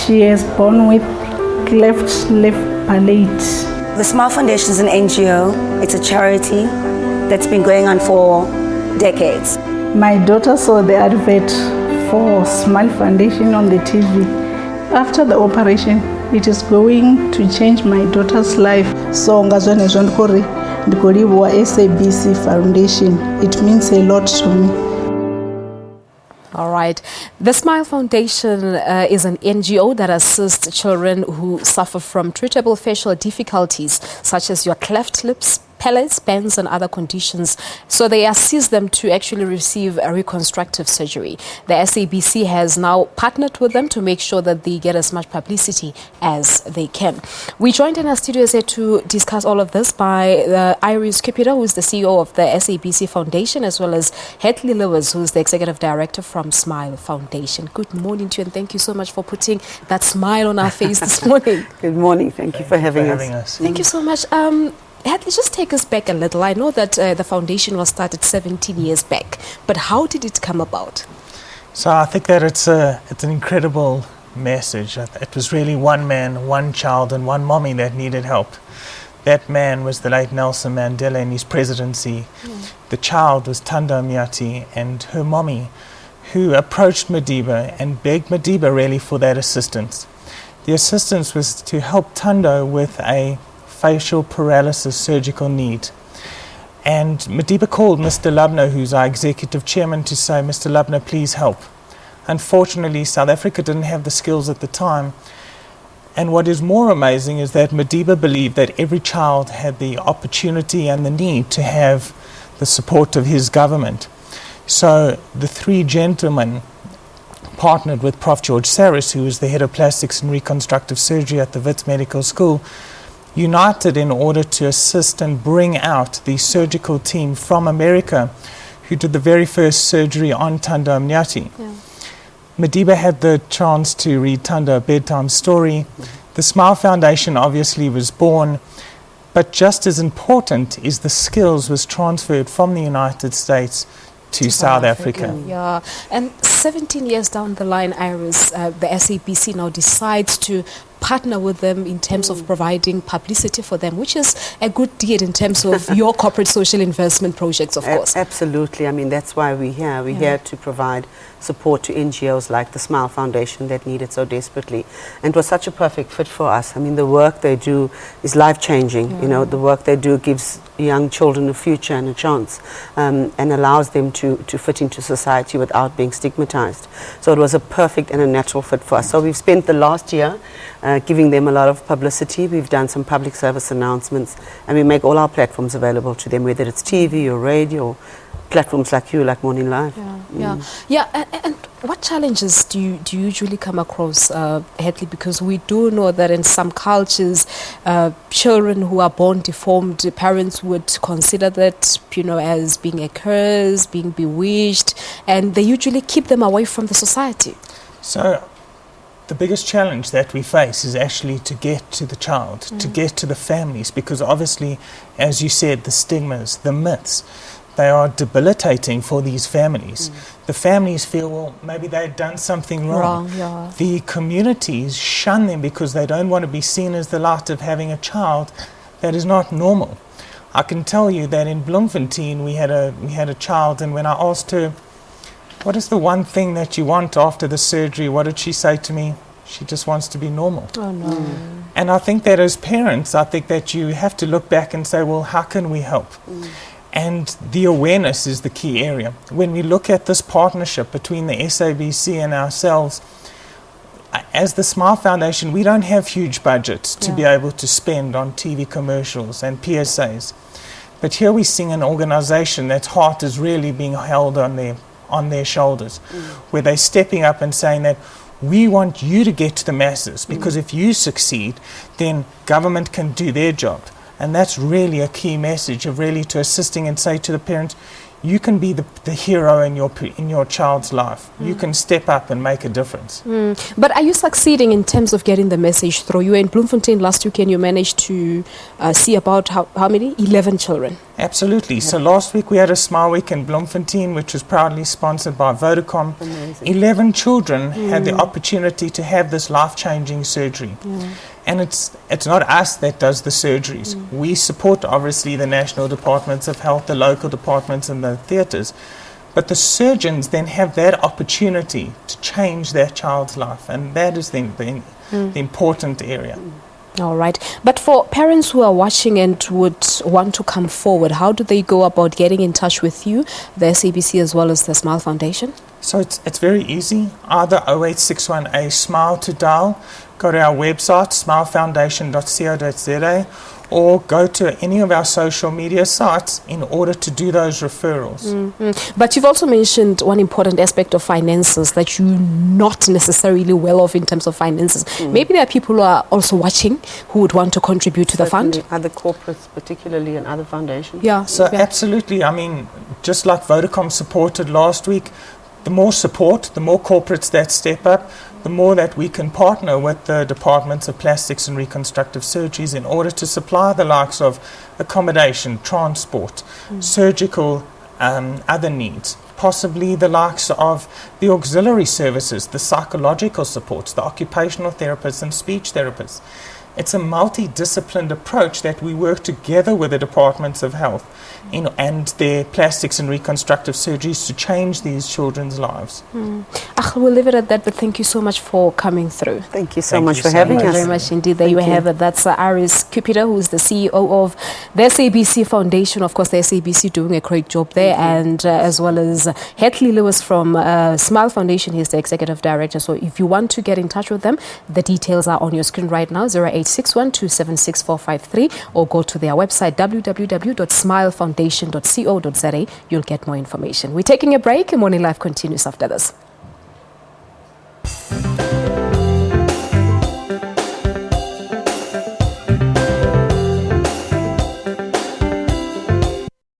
She is born with cleft lip palates. The Smile Foundation is an NGO. It's a charity that's been going on for decades. My daughter saw the advert for Smile Foundation on the TV. After the operation, it is going to change my daughter's life. So ngazwanezwa ndikuri ndikolibwa SABC Foundation. It means a lot to me. All right. The Smile Foundation is an NGO that assists children who suffer from treatable facial difficulties, such as your cleft lips, palates, bends, and other conditions. So they assist them to actually receive a reconstructive surgery. The SABC has now partnered with them to make sure that they get as much publicity as they can. We joined in our studios here to discuss all of this by Iris Cupido, who is the CEO of the SABC Foundation, as well as Hedley Lewis, who is the Executive Director from Smile Foundation. Good morning to you, and thank you so much for putting that smile on our face this morning. Good morning. Thank you for having us. Thank you so much. Hedley, just take us back a little. I know that the foundation was started 17 years back, but how did it come about? So I think that it's an incredible message. It was really one man, one child, and one mommy that needed help. That man was the late Nelson Mandela in his presidency. The child was Thando Mnyati and her mommy, who approached Madiba and begged Madiba really for that assistance. The assistance was to help Thando with a facial paralysis surgical need. And Madiba called Mr. Lubner, who's our executive chairman, to say, Mr. Lubner, please help. Unfortunately, South Africa didn't have the skills at the time. And what is more amazing is that Madiba believed that every child had the opportunity and the need to have the support of his government. So the three gentlemen partnered with Prof. George Saris, who was the head of plastics and reconstructive surgery at the Wits Medical School, united in order to assist and bring out the surgical team from America who did the very first surgery on Thando Mnyati. Madiba had the chance to read Thando a bedtime story. The Smile Foundation obviously was born, but just as important is the skills was transferred from the United States to South Africa. Yeah, and 17 years down the line, Iris, the SABC now decides to partner with them in terms of providing publicity for them, which is a good deed in terms of your corporate social investment projects, of course. Absolutely. I mean, that's why we're here. We're here to provide support to NGOs like the Smile Foundation that need it so desperately. And it was such a perfect fit for us. I mean, the work they do is life-changing. You know, the work they do gives young children a future and a chance, and allows them to fit into society without being stigmatized. So it was a perfect and a natural fit for us. So we've spent the last year giving them a lot of publicity. We've done some public service announcements, and we make all our platforms available to them, whether it's TV or radio, platforms like you, like Morning Live. And what challenges do you usually come across, Hedley? Because we do know that in some cultures, children who are born deformed, parents would consider that, you know, as being a curse, being bewitched, and they usually keep them away from the society. So the biggest challenge that we face is actually to get to the child, to get to the families, because obviously, as you said, the stigmas, the myths, they are debilitating for these families. The families feel, well, maybe they've done something wrong. The communities shun them because they don't want to be seen as the light of having a child that is not normal. I can tell you that in Bloemfontein we had a child, and when I asked her, what is the one thing that you want after the surgery, what did she say to me? She just wants to be normal. Oh no. And I think that as parents, I think that you have to look back and say, well, how can we help? And the awareness is the key area. When we look at this partnership between the SABC and ourselves, as the Smile Foundation, we don't have huge budgets to be able to spend on TV commercials and PSAs. But here we're seeing an organization that's heart is really being held on their shoulders, where they're stepping up and saying that we want you to get to the masses, because if you succeed, then government can do their job. And that's really a key message of really to assisting and say to the parents, you can be the hero in your child's life. You can step up and make a difference. But are you succeeding in terms of getting the message through? You were in Bloemfontein last weekend. You managed to see about how many? 11 children. Absolutely. So last week we had a Smile Week in Bloemfontein, which was proudly sponsored by Vodacom. Amazing. 11 children had the opportunity to have this life-changing surgery. And it's not us that does the surgeries. We support, obviously, the national departments of health, the local departments and the theatres. But the surgeons then have that opportunity to change their child's life. And that is the important area. All right. But for parents who are watching and would want to come forward, how do they go about getting in touch with you, the SABC as well as the Smile Foundation? So it's very easy. Either 0861A Smile to dial, go to our website, smilefoundation.co.za, or go to any of our social media sites in order to do those referrals. But you've also mentioned one important aspect of finances, that you're not necessarily well off in terms of finances. Maybe there are people who are also watching who would want to contribute to the fund. Other corporates, particularly, and other foundations. Yeah. So absolutely, I mean, just like Vodacom supported last week, the more support, the more corporates that step up, the more that we can partner with the departments of plastics and reconstructive surgeries in order to supply the likes of accommodation, transport, surgical, other needs, possibly the likes of the auxiliary services, the psychological supports, the occupational therapists and speech therapists. It's a multidisciplined approach that we work together with the departments of health and their plastics and reconstructive surgeries to change these children's lives. We'll leave it at that, but thank you so much for coming through. Thank you so much for having us. Thank you very much indeed. There you have it. That's Iris Cupido, who's the CEO of the SABC Foundation. Of course, the SABC doing a great job there, and as well as Hedley Lewis from Smile Foundation. He's the executive director. So if you want to get in touch with them, the details are on your screen right now, 0861 276 453, or go to their website, www.smilefoundation.co.za. You'll get more information. We're taking a break, and Morning Live continues after this.